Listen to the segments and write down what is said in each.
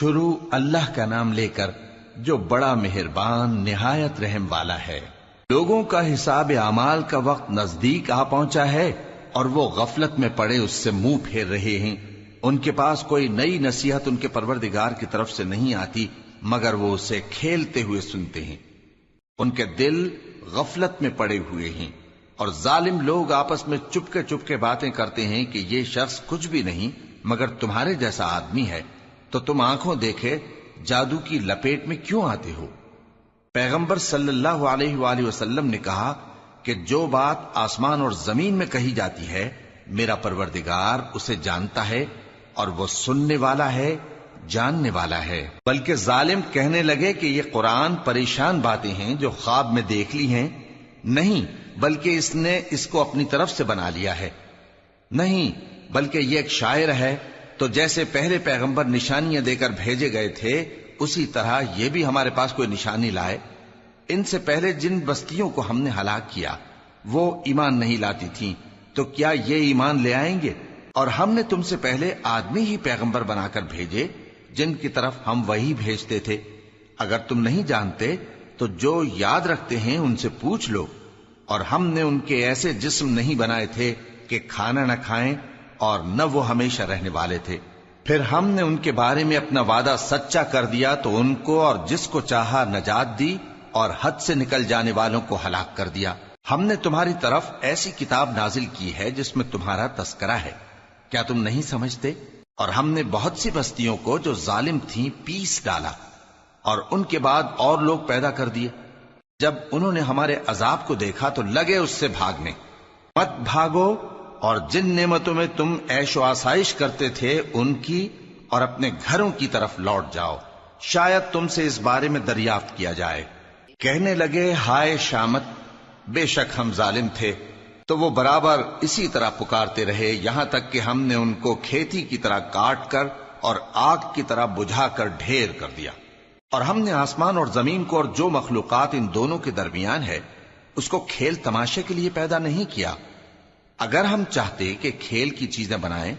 شروع اللہ کا نام لے کر جو بڑا مہربان نہایت رحم والا ہے۔ لوگوں کا حساب اعمال کا وقت نزدیک آ پہنچا ہے اور وہ غفلت میں پڑے اس سے منہ پھیر رہے ہیں۔ ان کے پاس کوئی نئی نصیحت ان کے پروردگار کی طرف سے نہیں آتی مگر وہ اسے کھیلتے ہوئے سنتے ہیں۔ ان کے دل غفلت میں پڑے ہوئے ہیں اور ظالم لوگ آپس میں چپکے باتیں کرتے ہیں کہ یہ شخص کچھ بھی نہیں مگر تمہارے جیسا آدمی ہے، تو تم آنکھوں دیکھے جادو کی لپیٹ میں کیوں آتے ہو؟ پیغمبر صلی اللہ علیہ وآلہ وسلم نے کہا کہ جو بات آسمان اور زمین میں کہی جاتی ہے میرا پروردگار اسے جانتا ہے اور وہ سننے والا ہے، جاننے والا ہے۔ بلکہ ظالم کہنے لگے کہ یہ قرآن پریشان باتیں ہیں جو خواب میں دیکھ لی ہیں، نہیں بلکہ اس نے اس کو اپنی طرف سے بنا لیا ہے، نہیں بلکہ یہ ایک شاعر ہے۔ تو جیسے پہلے پیغمبر نشانیاں دے کر بھیجے گئے تھے اسی طرح یہ بھی ہمارے پاس کوئی نشانی لائے۔ ان سے پہلے جن بستیوں کو ہم نے ہلاک کیا وہ ایمان نہیں لاتی تھیں، تو کیا یہ ایمان لے آئیں گے؟ اور ہم نے تم سے پہلے آدمی ہی پیغمبر بنا کر بھیجے جن کی طرف ہم وہی بھیجتے تھے۔ اگر تم نہیں جانتے تو جو یاد رکھتے ہیں ان سے پوچھ لو۔ اور ہم نے ان کے ایسے جسم نہیں بنائے تھے کہ کھانا نہ کھائیں اور نہ وہ ہمیشہ رہنے والے تھے۔ پھر ہم نے ان کے بارے میں اپنا وعدہ سچا کر دیا تو ان کو اور جس کو چاہا نجات دی اور حد سے نکل جانے والوں کو ہلاک کر دیا۔ ہم نے تمہاری طرف ایسی کتاب نازل کی ہے جس میں تمہارا تذکرہ ہے، کیا تم نہیں سمجھتے؟ اور ہم نے بہت سی بستیوں کو جو ظالم تھیں پیس ڈالا اور ان کے بعد اور لوگ پیدا کر دیے۔ جب انہوں نے ہمارے عذاب کو دیکھا تو لگے اس سے بھاگنے۔ مت بھاگو اور جن نعمتوں میں تم عیش و آسائش کرتے تھے ان کی اور اپنے گھروں کی طرف لوٹ جاؤ، شاید تم سے اس بارے میں دریافت کیا جائے۔ کہنے لگے ہائے شامت، بے شک ہم ظالم تھے۔ تو وہ برابر اسی طرح پکارتے رہے یہاں تک کہ ہم نے ان کو کھیتی کی طرح کاٹ کر اور آگ کی طرح بجھا کر ڈھیر کر دیا۔ اور ہم نے آسمان اور زمین کو اور جو مخلوقات ان دونوں کے درمیان ہے اس کو کھیل تماشے کے لیے پیدا نہیں کیا۔ اگر ہم چاہتے کہ کھیل کی چیزیں بنائیں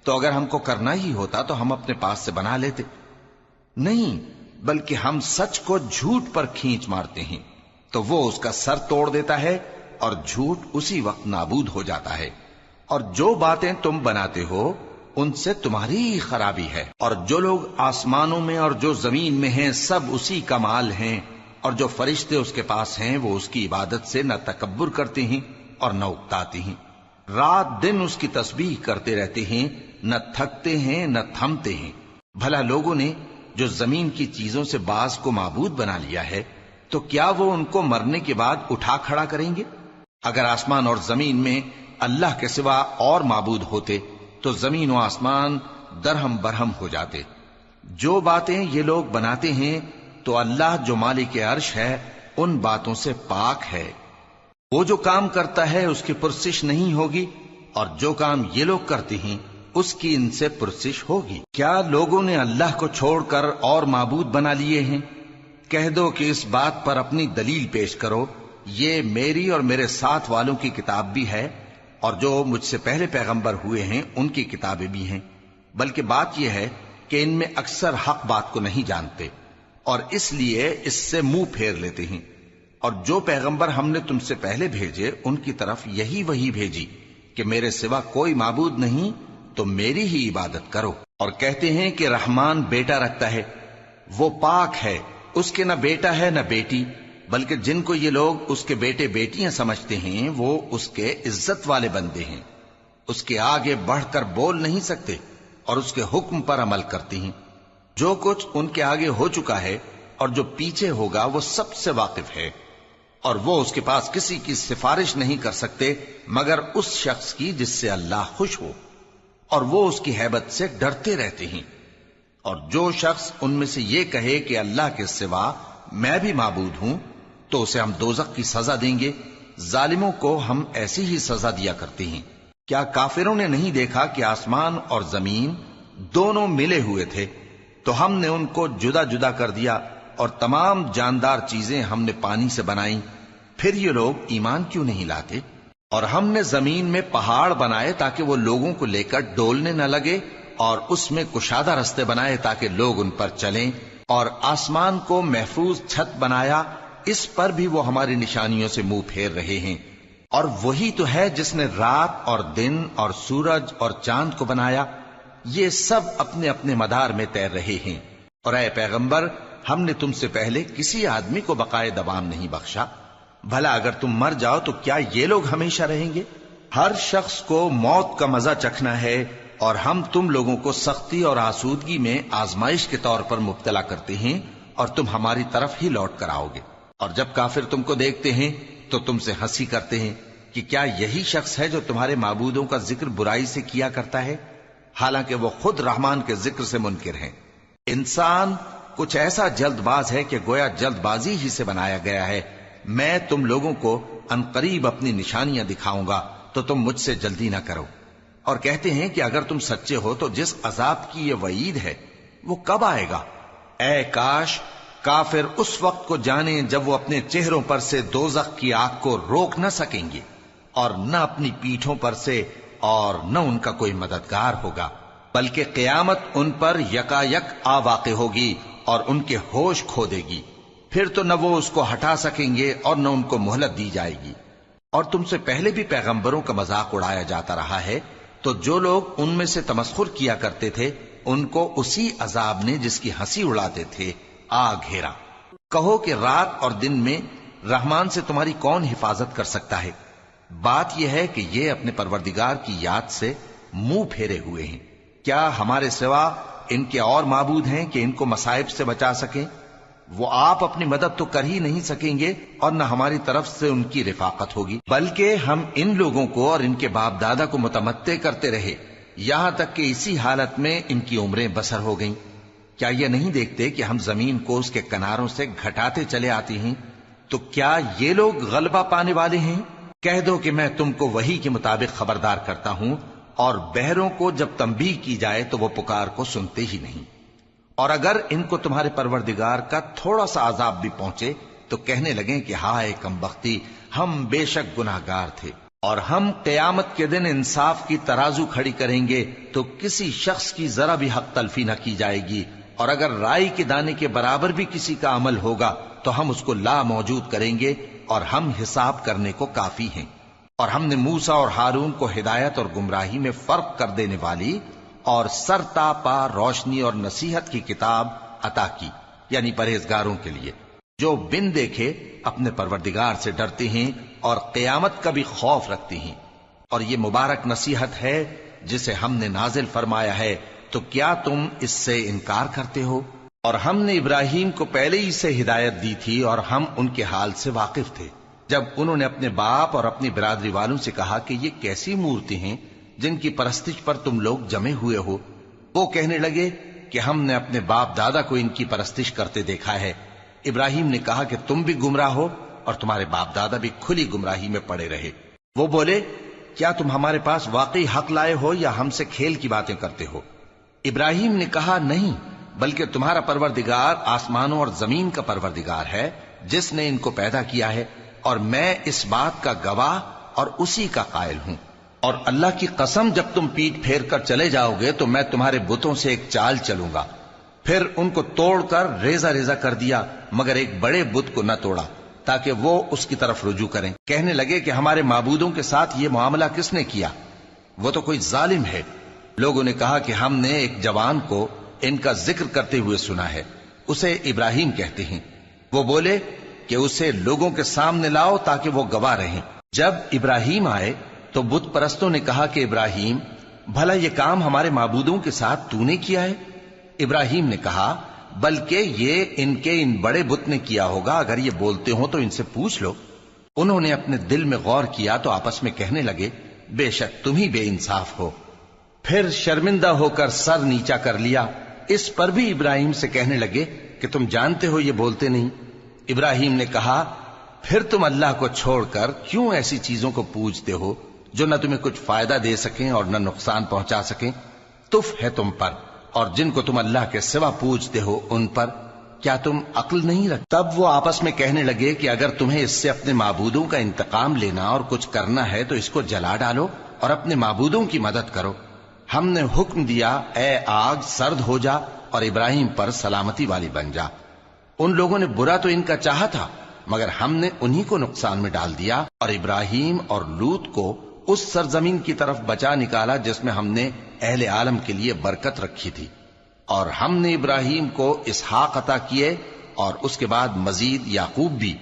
تو اگر ہم کو کرنا ہی ہوتا تو ہم اپنے پاس سے بنا لیتے، نہیں بلکہ ہم سچ کو جھوٹ پر کھینچ مارتے ہیں تو وہ اس کا سر توڑ دیتا ہے اور جھوٹ اسی وقت نابود ہو جاتا ہے۔ اور جو باتیں تم بناتے ہو ان سے تمہاری ہی خرابی ہے۔ اور جو لوگ آسمانوں میں اور جو زمین میں ہیں سب اسی کا مال ہیں، اور جو فرشتے اس کے پاس ہیں وہ اس کی عبادت سے نہ تکبر کرتے ہیں اور نہ اکتاتے ہیں۔ رات دن اس کی تسبیح کرتے رہتے ہیں، نہ تھکتے ہیں نہ تھمتے ہیں۔ بھلا لوگوں نے جو زمین کی چیزوں سے بعض کو معبود بنا لیا ہے تو کیا وہ ان کو مرنے کے بعد اٹھا کھڑا کریں گے؟ اگر آسمان اور زمین میں اللہ کے سوا اور معبود ہوتے تو زمین و آسمان درہم برہم ہو جاتے۔ جو باتیں یہ لوگ بناتے ہیں تو اللہ جو مالک عرش ہے ان باتوں سے پاک ہے۔ وہ جو کام کرتا ہے اس کی پرسش نہیں ہوگی، اور جو کام یہ لوگ کرتے ہیں اس کی ان سے پرسش ہوگی۔ کیا لوگوں نے اللہ کو چھوڑ کر اور معبود بنا لیے ہیں؟ کہہ دو کہ اس بات پر اپنی دلیل پیش کرو، یہ میری اور میرے ساتھ والوں کی کتاب بھی ہے اور جو مجھ سے پہلے پیغمبر ہوئے ہیں ان کی کتابیں بھی ہیں۔ بلکہ بات یہ ہے کہ ان میں اکثر حق بات کو نہیں جانتے اور اس لیے اس سے منہ پھیر لیتے ہیں۔ اور جو پیغمبر ہم نے تم سے پہلے بھیجے ان کی طرف یہی وحی بھیجی کہ میرے سوا کوئی معبود نہیں تو میری ہی عبادت کرو۔ اور کہتے ہیں کہ رحمان بیٹا رکھتا ہے، وہ پاک ہے، اس کے نہ بیٹا ہے نہ بیٹی، بلکہ جن کو یہ لوگ اس کے بیٹے بیٹیاں سمجھتے ہیں وہ اس کے عزت والے بندے ہیں۔ اس کے آگے بڑھ کر بول نہیں سکتے اور اس کے حکم پر عمل کرتے ہیں۔ جو کچھ ان کے آگے ہو چکا ہے اور جو پیچھے ہوگا وہ سب سے واقف ہے، اور وہ اس کے پاس کسی کی سفارش نہیں کر سکتے مگر اس شخص کی جس سے اللہ خوش ہو، اور وہ اس کی ہیبت سے ڈرتے رہتے ہیں۔ اور جو شخص ان میں سے یہ کہے کہ اللہ کے سوا میں بھی معبود ہوں تو اسے ہم دوزخ کی سزا دیں گے۔ ظالموں کو ہم ایسی ہی سزا دیا کرتے ہیں۔ کیا کافروں نے نہیں دیکھا کہ آسمان اور زمین دونوں ملے ہوئے تھے تو ہم نے ان کو جدا جدا کر دیا، اور تمام جاندار چیزیں ہم نے پانی سے بنائیں، پھر یہ لوگ ایمان کیوں نہیں لاتے؟ اور ہم نے زمین میں پہاڑ بنائے تاکہ وہ لوگوں کو لے کر ڈولنے نہ لگے، اور اس میں کشادہ رستے بنائے تاکہ لوگ ان پر چلیں، اور آسمان کو محفوظ چھت بنایا، اس پر بھی وہ ہماری نشانیوں سے منہ پھیر رہے ہیں۔ اور وہی تو ہے جس نے رات اور دن اور سورج اور چاند کو بنایا، یہ سب اپنے اپنے مدار میں تیر رہے ہیں۔ اور اے پیغمبر، ہم نے تم سے پہلے کسی آدمی کو بقائے دوام نہیں بخشا، بھلا اگر تم مر جاؤ تو کیا یہ لوگ ہمیشہ رہیں گے؟ ہر شخص کو موت کا مزہ چکھنا ہے، اور ہم تم لوگوں کو سختی اور آسودگی میں آزمائش کے طور پر مبتلا کرتے ہیں، اور تم ہماری طرف ہی لوٹ کر آؤ گے۔ اور جب کافر تم کو دیکھتے ہیں تو تم سے ہنسی کرتے ہیں کہ کیا یہی شخص ہے جو تمہارے معبودوں کا ذکر برائی سے کیا کرتا ہے، حالانکہ وہ خود رحمان کے ذکر سے منکر ہیں۔ انسان کچھ ایسا جلد باز ہے کہ گویا جلد بازی ہی سے بنایا گیا ہے۔ میں تم لوگوں کو عنقریب اپنی نشانیاں دکھاؤں گا تو تم مجھ سے جلدی نہ کرو۔ اور کہتے ہیں کہ اگر تم سچے ہو تو جس عذاب کی یہ وعید ہے وہ کب آئے گا؟ اے کاش کافر اس وقت کو جانیں جب وہ اپنے چہروں پر سے دوزخ کی آگ کو روک نہ سکیں گے، اور نہ اپنی پیٹھوں پر سے، اور نہ ان کا کوئی مددگار ہوگا، بلکہ قیامت ان پر یکا یک آ واقع ہوگی اور ان کے ہوش کھو دے گی۔ پھر تو نہ وہ اس کو ہٹا سکیں گے اور نہ ان کو مہلت دی جائے گی۔ اور تم سے پہلے بھی پیغمبروں کا مذاق اڑایا جاتا رہا ہے، تو جو لوگ ان میں سے تمسخر کیا کرتے تھے ان کو اسی عذاب نے جس کی ہنسی اڑاتے تھے آ گھیرا۔ کہو کہ رات اور دن میں رحمان سے تمہاری کون حفاظت کر سکتا ہے؟ بات یہ ہے کہ یہ اپنے پروردگار کی یاد سے منہ پھیرے ہوئے ہیں۔ کیا ہمارے سوا ان کے اور معبود ہیں کہ ان کو مصائب سے بچا سکیں؟ وہ آپ اپنی مدد تو کر ہی نہیں سکیں گے، اور نہ ہماری طرف سے ان کی رفاقت ہوگی، بلکہ ہم ان لوگوں کو اور ان کے باپ دادا کو متمتع کرتے رہے، یہاں تک کہ اسی حالت میں ان کی عمریں بسر ہو گئیں۔ کیا یہ نہیں دیکھتے کہ ہم زمین کو اس کے کناروں سے گھٹاتے چلے آتے ہیں؟ تو کیا یہ لوگ غلبہ پانے والے ہیں؟ کہہ دو کہ میں تم کو وحی کے مطابق خبردار کرتا ہوں، اور بہروں کو جب تنبیہ کی جائے تو وہ پکار کو سنتے ہی نہیں۔ اور اگر ان کو تمہارے پروردگار کا تھوڑا سا عذاب بھی پہنچے تو کہنے لگیں کہ ہائے کمبختی، ہم بے شک گناہگار تھے۔ اور ہم قیامت کے دن انصاف کی ترازو کھڑی کریں گے تو کسی شخص کی ذرا بھی حق تلفی نہ کی جائے گی، اور اگر رائی کے دانے کے برابر بھی کسی کا عمل ہوگا تو ہم اس کو لا موجود کریں گے، اور ہم حساب کرنے کو کافی ہیں۔ اور ہم نے موسیٰ اور ہارون کو ہدایت اور گمراہی میں فرق کر دینے والی اور سر تا پا روشنی اور نصیحت کی کتاب عطا کی، یعنی پرہیزگاروں کے لیے جو بن دیکھے اپنے پروردگار سے ڈرتے ہیں اور قیامت کا بھی خوف رکھتے ہیں۔ اور یہ مبارک نصیحت ہے جسے ہم نے نازل فرمایا ہے، تو کیا تم اس سے انکار کرتے ہو؟ اور ہم نے ابراہیم کو پہلے ہی سے ہدایت دی تھی، اور ہم ان کے حال سے واقف تھے جب انہوں نے اپنے باپ اور اپنی برادری والوں سے کہا کہ یہ کیسی مورتی ہیں جن کی پرستش پر تم لوگ جمے ہوئے ہو۔ وہ کہنے لگے کہ ہم نے اپنے باپ دادا کو ان کی پرستش کرتے دیکھا ہے۔ ابراہیم نے کہا کہ تم بھی گمراہ ہو اور تمہارے باپ دادا بھی کھلی گمراہی میں پڑے رہے۔ وہ بولے کیا تم ہمارے پاس واقعی حق لائے ہو یا ہم سے کھیل کی باتیں کرتے ہو؟ ابراہیم نے کہا نہیں، بلکہ تمہارا پروردگار آسمانوں اور زمین کا پروردگار ہے جس نے ان کو پیدا کیا ہے، اور میں اس بات کا گواہ اور اسی کا قائل ہوں۔ اور اللہ کی قسم جب تم پیٹ پھیر کر چلے جاؤ گے تو میں تمہارے بتوں سے ایک چال چلوں گا۔ پھر ان کو توڑ کر ریزہ ریزہ کر دیا، مگر ایک بڑے بت کو نہ توڑا تاکہ وہ اس کی طرف رجوع کریں۔ کہنے لگے کہ ہمارے معبودوں کے ساتھ یہ معاملہ کس نے کیا؟ وہ تو کوئی ظالم ہے۔ لوگوں نے کہا کہ ہم نے ایک جوان کو ان کا ذکر کرتے ہوئے سنا ہے، اسے ابراہیم کہتے ہیں۔ وہ بولے کہ اسے لوگوں کے سامنے لاؤ تاکہ وہ گواہ رہیں۔ جب ابراہیم آئے تو بت پرستوں نے کہا کہ ابراہیم، بھلا یہ کام ہمارے معبودوں کے ساتھ تو نے کیا ہے؟ ابراہیم نے کہا بلکہ یہ ان بڑے بت نے کیا ہوگا، اگر یہ بولتے ہوں تو ان سے پوچھ لو۔ انہوں نے اپنے دل میں غور کیا تو آپس میں کہنے لگے بے شک تم ہی بے انصاف ہو۔ پھر شرمندہ ہو کر سر نیچا کر لیا۔ اس پر بھی ابراہیم سے کہنے لگے کہ تم جانتے ہو یہ بولتے نہیں۔ ابراہیم نے کہا پھر تم اللہ کو چھوڑ کر کیوں ایسی چیزوں کو پوجتے ہو جو نہ تمہیں کچھ فائدہ دے سکیں اور نہ نقصان پہنچا سکیں؟ تف ہے تم پر اور جن کو تم اللہ کے سوا پوجتے ہو ان پر، کیا تم عقل نہیں رکھتے؟ تب وہ آپس میں کہنے لگے کہ اگر تمہیں اس سے اپنے معبودوں کا انتقام لینا اور کچھ کرنا ہے تو اس کو جلا ڈالو اور اپنے معبودوں کی مدد کرو۔ ہم نے حکم دیا اے آگ سرد ہو جا اور ابراہیم پر سلامتی والی بن جا۔ ان لوگوں نے برا تو ان کا چاہا تھا، مگر ہم نے انہی کو نقصان میں ڈال دیا اور ابراہیم اور لوط کو اس سرزمین کی طرف بچا نکالا جس میں ہم نے اہل عالم کے لیے برکت رکھی تھی۔ اور ہم نے ابراہیم کو اسحاق عطا کیے اور اس کے بعد مزید یعقوب بھی،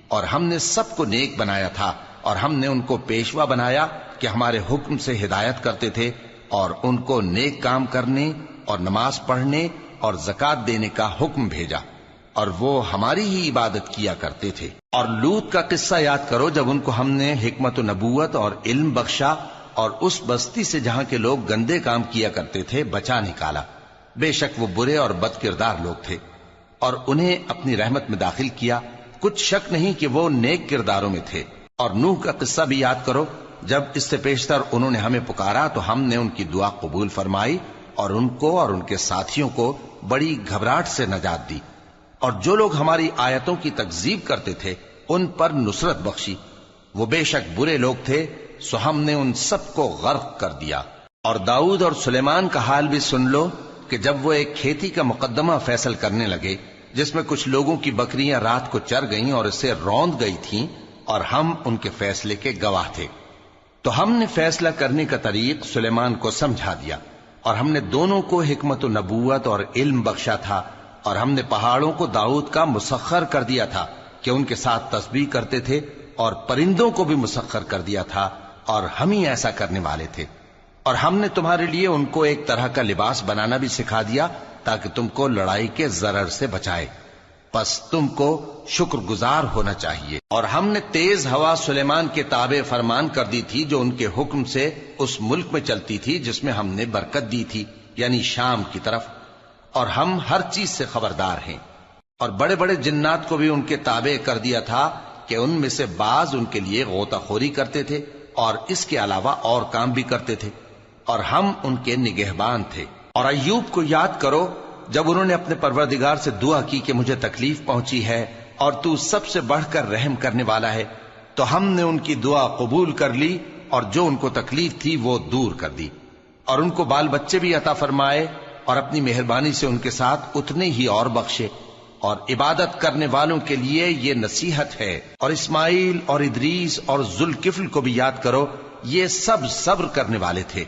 اور ہم نے سب کو نیک بنایا تھا، اور ہم نے ان کو پیشوا بنایا کہ ہمارے حکم سے ہدایت کرتے تھے، اور ان کو نیک کام کرنے اور نماز پڑھنے اور زکوٰۃ دینے کا حکم بھیجا، اور وہ ہماری ہی عبادت کیا کرتے تھے۔ اور لوط کا قصہ یاد کرو جب ان کو ہم نے حکمت و نبوت اور علم بخشا اور اس بستی سے جہاں کے لوگ گندے کام کیا کرتے تھے بچا نکالا۔ بے شک وہ برے اور بد کردار لوگ تھے، اور انہیں اپنی رحمت میں داخل کیا، کچھ شک نہیں کہ وہ نیک کرداروں میں تھے۔ اور نوح کا قصہ بھی یاد کرو جب اس سے پیشتر انہوں نے ہمیں پکارا تو ہم نے ان کی دعا قبول فرمائی اور ان کو اور ان کے ساتھیوں کو بڑی گھبراہٹ سے نجات دی، اور جو لوگ ہماری آیتوں کی تکذیب کرتے تھے ان پر نصرت بخشی۔ وہ بے شک برے لوگ تھے، سو ہم نے ان سب کو غرق کر دیا۔ اور داؤد اور سلیمان کا حال بھی سن لو کہ جب وہ ایک کھیتی کا مقدمہ فیصل کرنے لگے جس میں کچھ لوگوں کی بکریاں رات کو چر گئیں اور اسے روند گئی تھیں، اور ہم ان کے فیصلے کے گواہ تھے، تو ہم نے فیصلہ کرنے کا طریق سلیمان کو سمجھا دیا، اور ہم نے دونوں کو حکمت و نبوت اور علم بخشا تھا، اور ہم نے پہاڑوں کو داؤد کا مسخر کر دیا تھا کہ ان کے ساتھ تسبیح کرتے تھے، اور پرندوں کو بھی مسخر کر دیا تھا، اور ہم ہی ایسا کرنے والے تھے۔ اور ہم نے تمہارے لیے ان کو ایک طرح کا لباس بنانا بھی سکھا دیا تاکہ تم کو لڑائی کے ضرر سے بچائے، پس تم کو شکر گزار ہونا چاہیے۔ اور ہم نے تیز ہوا سلیمان کے تابع فرمان کر دی تھی جو ان کے حکم سے اس ملک میں چلتی تھی جس میں ہم نے برکت دی تھی، یعنی شام کی طرف، اور ہم ہر چیز سے خبردار ہیں۔ اور بڑے بڑے جنات کو بھی ان کے تابع کر دیا تھا کہ ان میں سے بعض ان کے لیے غوطہ خوری کرتے تھے اور اس کے علاوہ اور کام بھی کرتے تھے، اور ہم ان کے نگہبان تھے۔ اور ایوب کو یاد کرو جب انہوں نے اپنے پروردگار سے دعا کی کہ مجھے تکلیف پہنچی ہے اور تو سب سے بڑھ کر رحم کرنے والا ہے، تو ہم نے ان کی دعا قبول کر لی اور جو ان کو تکلیف تھی وہ دور کر دی، اور ان کو بال بچے بھی عطا فرمائے، اور اپنی مہربانی سے ان کے ساتھ اتنے ہی اور بخشے۔ اور عبادت کرنے والوں کے لیے یہ نصیحت ہے۔ اور اسماعیل اور ادریس اور ذوالکفل کو بھی یاد کرو، یہ سب صبر کرنے والے تھے،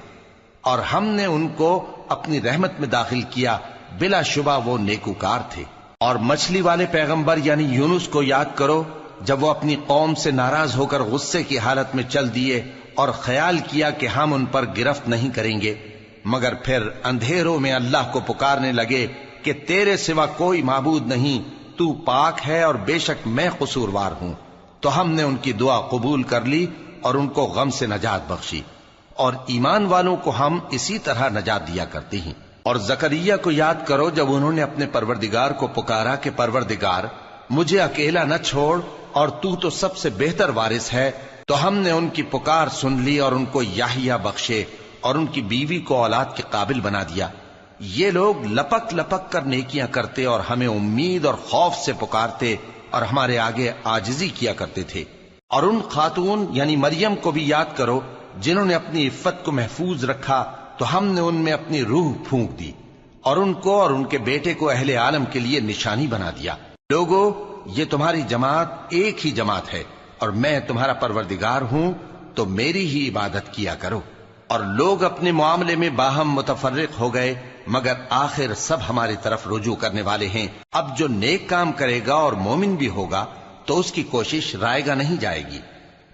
اور ہم نے ان کو اپنی رحمت میں داخل کیا، بلا شبہ وہ نیکوکار تھے۔ اور مچھلی والے پیغمبر یعنی یونس کو یاد کرو جب وہ اپنی قوم سے ناراض ہو کر غصے کی حالت میں چل دیے اور خیال کیا کہ ہم ان پر گرفت نہیں کریں گے، مگر پھر اندھیروں میں اللہ کو پکارنے لگے کہ تیرے سوا کوئی معبود نہیں، تو پاک ہے اور بے شک میں قصوروار ہوں، تو ہم نے ان کی دعا قبول کر لی اور ان کو غم سے نجات بخشی، اور ایمان والوں کو ہم اسی طرح نجات دیا کرتے ہیں۔ اور زکریا کو یاد کرو جب انہوں نے اپنے پروردگار کو پکارا کہ پروردگار مجھے اکیلا نہ چھوڑ اور تو سب سے بہتر وارث ہے، تو ہم نے ان کی پکار سن لی اور ان کو یحییٰ بخشے اور ان کی بیوی کو اولاد کے قابل بنا دیا۔ یہ لوگ لپک لپک کر نیکیاں کرتے اور ہمیں امید اور خوف سے پکارتے اور ہمارے آگے عاجزی کیا کرتے تھے۔ اور ان خاتون یعنی مریم کو بھی یاد کرو جنہوں نے اپنی عفت کو محفوظ رکھا، تو ہم نے ان میں اپنی روح پھونک دی اور ان کو اور ان کے بیٹے کو اہل عالم کے لیے نشانی بنا دیا۔ لوگو، یہ تمہاری جماعت ایک ہی جماعت ہے اور میں تمہارا پروردگار ہوں، تو میری ہی عبادت کیا کرو۔ اور لوگ اپنے معاملے میں باہم متفرق ہو گئے، مگر آخر سب ہماری طرف رجوع کرنے والے ہیں۔ اب جو نیک کام کرے گا اور مومن بھی ہوگا تو اس کی کوشش رائے گا نہیں جائے گی،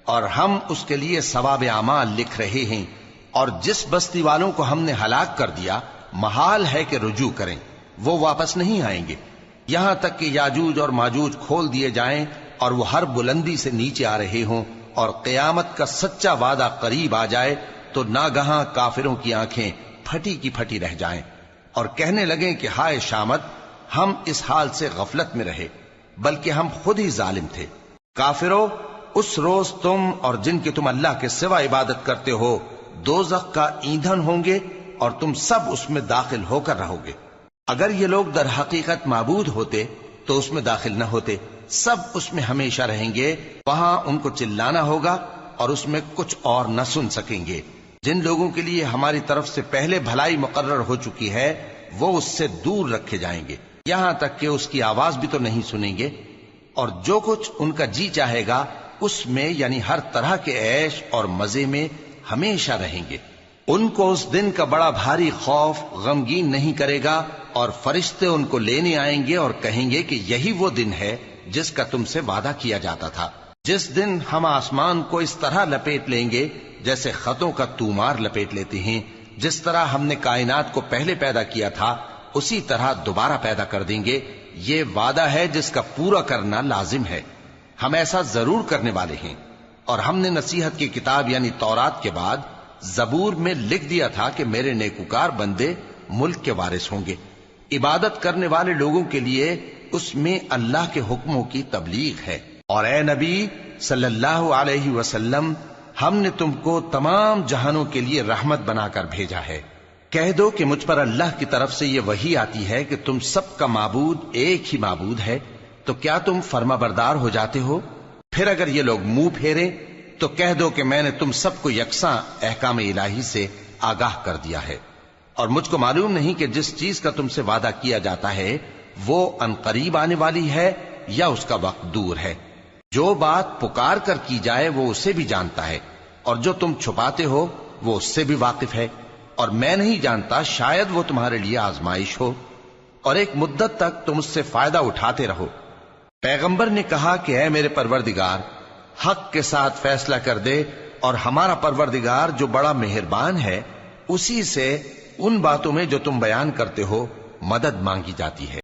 اور ہم اس کے لیے ثواب اعمال لکھ رہے ہیں۔ اور جس بستی والوں کو ہم نے ہلاک کر دیا، محال ہے کہ رجوع کریں، وہ واپس نہیں آئیں گے، یہاں تک کہ یاجوج اور ماجوج کھول دیے جائیں اور وہ ہر بلندی سے نیچے آ رہے ہوں، اور قیامت کا سچا وعدہ قریب آ جائے تو ناگہاں کافروں کی آنکھیں پھٹی کی پھٹی رہ جائیں اور کہنے لگیں کہ ہائے شامت، ہم اس حال سے غفلت میں رہے، بلکہ ہم خود ہی ظالم تھے۔ کافرو، اس روز تم اور جن کی تم اللہ کے سوا عبادت کرتے ہو دوزخ کا ایندھن ہوں گے اور تم سب اس میں داخل ہو کر رہو گے۔ اگر یہ لوگ در حقیقت معبود ہوتے تو اس میں داخل نہ ہوتے، سب اس میں ہمیشہ رہیں گے، وہاں ان کو چلانا ہوگا اور اس میں کچھ اور نہ سن سکیں گے۔ جن لوگوں کے لیے ہماری طرف سے پہلے بھلائی مقرر ہو چکی ہے وہ اس سے دور رکھے جائیں گے، یہاں تک کہ اس کی آواز بھی تو نہیں سنیں گے، اور جو کچھ ان کا جی چاہے گا اس میں یعنی ہر طرح کے عیش اور مزے میں ہمیشہ رہیں گے۔ ان کو اس دن کا بڑا بھاری خوف غمگین نہیں کرے گا، اور فرشتے ان کو لینے آئیں گے اور کہیں گے کہ یہی وہ دن ہے جس کا تم سے وعدہ کیا جاتا تھا، جس دن ہم آسمان کو اس طرح لپیٹ لیں گے جیسے خطوں کا تومار لپیٹ لیتے ہیں، جس طرح ہم نے کائنات کو پہلے پیدا کیا تھا اسی طرح دوبارہ پیدا کر دیں گے۔ یہ وعدہ ہے جس کا پورا کرنا لازم ہے، ہم ایسا ضرور کرنے والے ہیں۔ اور ہم نے نصیحت کی کتاب یعنی تورات کے بعد زبور میں لکھ دیا تھا کہ میرے نیکوکار بندے ملک کے وارث ہوں گے۔ عبادت کرنے والے لوگوں کے لیے اس میں اللہ کے حکموں کی تبلیغ ہے۔ اور اے نبی صلی اللہ علیہ وسلم، ہم نے تم کو تمام جہانوں کے لیے رحمت بنا کر بھیجا ہے۔ کہہ دو کہ مجھ پر اللہ کی طرف سے یہ وحی آتی ہے کہ تم سب کا معبود ایک ہی معبود ہے، تو کیا تم فرما بردار ہو جاتے ہو؟ پھر اگر یہ لوگ منہ پھیریں تو کہہ دو کہ میں نے تم سب کو یکساں احکام الہی سے آگاہ کر دیا ہے، اور مجھ کو معلوم نہیں کہ جس چیز کا تم سے وعدہ کیا جاتا ہے وہ عنقریب آنے والی ہے یا اس کا وقت دور ہے۔ جو بات پکار کر کی جائے وہ اسے بھی جانتا ہے، اور جو تم چھپاتے ہو وہ اس سے بھی واقف ہے، اور میں نہیں جانتا شاید وہ تمہارے لیے آزمائش ہو، اور ایک مدت تک تم اس سے فائدہ اٹھاتے رہو۔ پیغمبر نے کہا کہ اے میرے پروردگار، حق کے ساتھ فیصلہ کر دے، اور ہمارا پروردگار جو بڑا مہربان ہے اسی سے ان باتوں میں جو تم بیان کرتے ہو مدد مانگی جاتی ہے۔